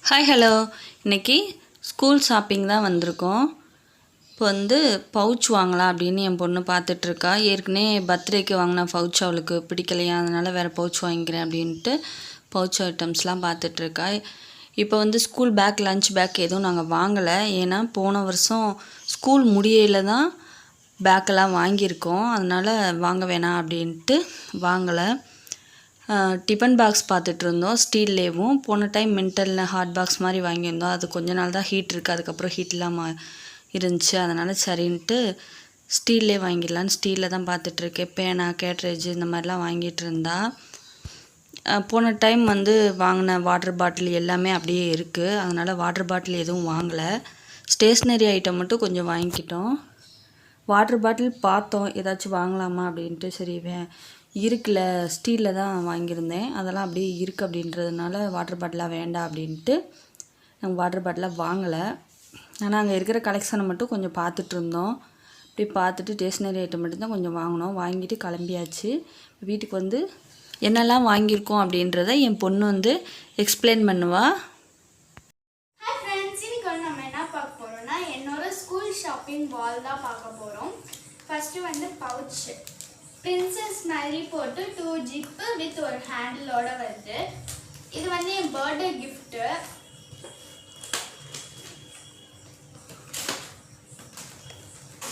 Hi hello. இன்றைக்கி school shopping தான் வந்திருக்கோம். இப்போ பவுச் வாங்கலாம் அப்படின்னு என் பொண்ணு பார்த்துட்ருக்கா. ஏற்கனவே பர்த்டேக்கு வாங்கின பவுச் அவளுக்கு பிடிக்கலையா, அதனால் வேறு பவுச் வாங்கிக்கிறேன் அப்படின்ட்டு பவுச் ஐட்டம்ஸ்லாம் பார்த்துட்ருக்கா. இப்போ ஸ்கூல் பேக், லஞ்ச் பேக் எதுவும் நாங்கள் வாங்கலை. ஏன்னா போன வருஷம் ஸ்கூல் முடியல தான் பேக்கெல்லாம் வாங்கியிருக்கோம். அதனால் வாங்க வேணாம் அப்படின்ட்டு வாங்கலை. Tiffin box பார்த்துட்ருந்தோம். ஸ்டீல்லேயும் போன டைம் மென்டல் ஹாட் பாக்ஸ் மாதிரி வாங்கியிருந்தோம். அது கொஞ்ச நாள் தான் ஹீட் இருக்குது, அதுக்கப்புறம் ஹீட் இல்லாமல் இருந்துச்சு. அதனால் சரின்ட்டு ஸ்டீல்லே வாங்கிடலான்னு ஸ்டீலில் தான் பார்த்துட்ருக்கேன். பேனா, கேட்ரேஜ் இந்த மாதிரிலாம் வாங்கிட்டு இருந்தா. போன டைம் வாங்கின வாட்டர் பாட்டில் எல்லாமே அப்படியே இருக்குது. அதனால் வாட்டர் பாட்டில் எதுவும் வாங்கலை. ஸ்டேஷ்னரி ஐட்டம் மட்டும் கொஞ்சம் வாங்கிக்கிட்டோம். வாட்டர் பாட்டில் பார்த்தோம் ஏதாச்சும் வாங்கலாமா அப்படின்ட்டு. சரி இருக்குல்ல, ஸ்டீலில் தான் வாங்கியிருந்தேன், அதெல்லாம் அப்படியே இருக்குது அப்படின்றதுனால வாட்டர் பாட்டிலாக வேண்டாம் அப்படின்ட்டு நாங்கள் வாட்டர் பாட்டிலாக வாங்கலை. ஆனால் அங்கே இருக்கிற கலெக்ஷனை மட்டும் கொஞ்சம் பார்த்துட்ருந்தோம். அப்படி பார்த்துட்டு ஸ்டேஷ்னரி ஐட்டம் மட்டும்தான் கொஞ்சம் வாங்கினோம். வாங்கிட்டு கிளம்பியாச்சு. வீட்டுக்கு என்னெல்லாம் வாங்கியிருக்கோம் அப்படின்றத என் பொண்ணு எக்ஸ்பிளைன் பண்ணுவா. ஹாய் ஃப்ரெண்ட்ஸ், இன்னைக்கு நம்ம என்ன பார்க்க போகிறோம்னா என்னோட ஸ்கூல் ஷாப்பிங் வால் தான் பார்க்க போகிறோம். ஃபஸ்ட்டு பவுச் பிரின்சஸ் மாதிரி போட்டு 2 ஜிப்பு வித் ஒரு ஹேண்டிலோட வருது. இது என் பர்த்டே கிஃப்ட்டு.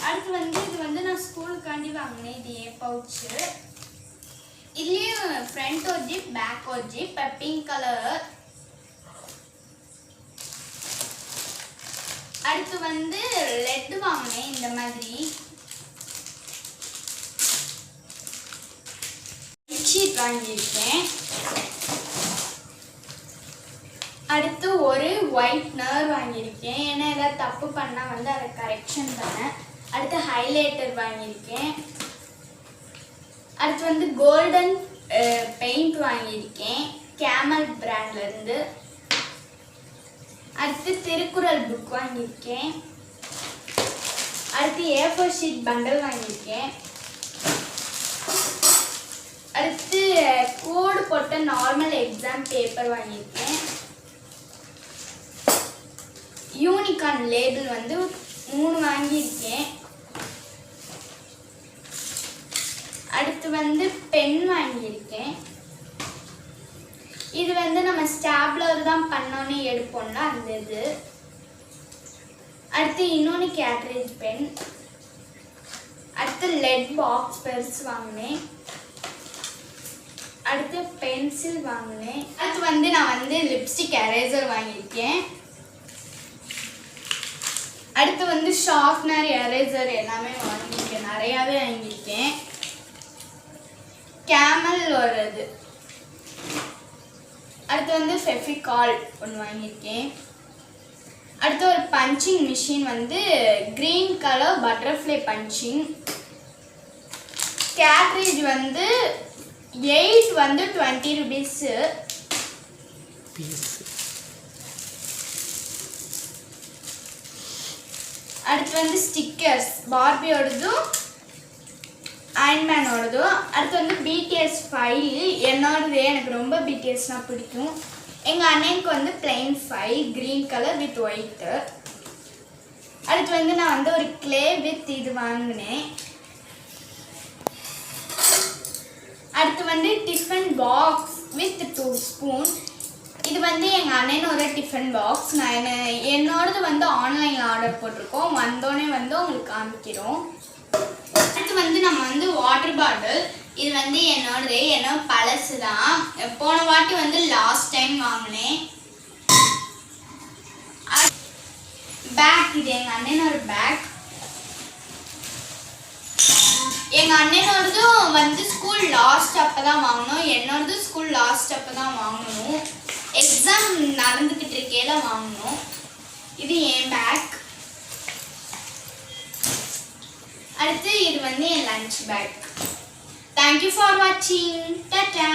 அடுத்து இது நான் ஸ்கூலுக்காண்டி வாங்கினேன். இது ஏன் பவுச்சு. இதுலேயும் ஃப்ரண்ட் ஒரு ஜிப், பேக் ஒரு ஜிப், பிங்க் கலர். அடுத்து லெட் வாங்கினேன் இந்த மாதிரி. ஷீட் வாங்கியிருக்கேன். அடுத்து ஒரு ஒயிட்னர் வாங்கியிருக்கேன். ஏன்னா ஏதாவது தப்பு பண்ணால் அதை கரெக்ஷன் பண்ண. அடுத்து ஹைலைட்டர் வாங்கியிருக்கேன். அடுத்து கோல்டன் பெயிண்ட் வாங்கியிருக்கேன் கேமல் பிராண்ட்லேருந்து. அடுத்து திருக்குறள் புக் வாங்கியிருக்கேன். அடுத்து A4 ஷீட் பண்டல் வாங்கியிருக்கேன். அடுத்து கோடு போட்ட நார்மல் எக்ஸாம் பேப்பர் வாங்கியிருக்கேன். யூனிகார்ன் லேபிள் 3 வாங்கியிருக்கேன். அடுத்து பென் வாங்கியிருக்கேன். இது நம்ம ஸ்டாப்லர் தான் பண்ணோன்னே எடுப்போம்னா அந்த இது. அடுத்து இன்னொன்று கேட்ரேஜ் பென். அடுத்து லெட் பாக்ஸ் பெருசு வாங்கினேன். அடுத்து பென்சில் வாங்கினேன். அடுத்து நான் லிப்ஸ்டிக் எரேசர் வாங்கியிருக்கேன். அடுத்து ஷார்ப்னர், எரேசர் எல்லாமே வாங்கியிருக்கேன். நிறையாவே வாங்கியிருக்கேன். கேமல் வருது. அடுத்து ஃபெவிகால் ஒன்று வாங்கியிருக்கேன். அடுத்து ஒரு punching machine green colour butterfly punching. Cartridge 8 20 rupees. அடுத்து ஸ்டிக்கர்ஸ் பார்பியோடதும் அயன்மேனோடதும். அடுத்து BTS ஃபைல். என்னோடது எனக்கு ரொம்ப BTSனா பிடிக்கும். எங்கள் அண்ணனுக்கு plain file green colour with white. அடுத்து நான் ஒரு கிளே வித் இது வாங்கினேன். அடுத்து டிஃபன் பாக்ஸ் வித் 2 ஸ்பூன். இது எங்கள் அண்ணனோட டிஃபன் பாக்ஸ். நான் என்னோடது ஆன்லைனில் ஆர்டர் போட்டிருக்கோம். வந்தோடனே உங்களுக்கு காமிக்கிறோம். அடுத்து நம்ம வாட்டர் பாட்டில். இது என்னோடது, என்னோட பழசு தான். போன வாட்டி லாஸ்ட் டைம் வாங்கினேன். பேக். இது எங்கள் அண்ணனோட பேக். எங்கள் அண்ணனோடதும் ஸ்கூல் லாஸ்ட் அப்போ தான் வாங்கணும். என்னோடது ஸ்கூல் லாஸ்ட் அப்போ தான் வாங்கணும். எக்ஸாம் நடந்துக்கிட்டு இருக்கையில வாங்கணும். இது என் பேக். அடுத்து இது என் லஞ்ச் பேக். தேங்க்யூ ஃபார் வாட்சிங். டாடா.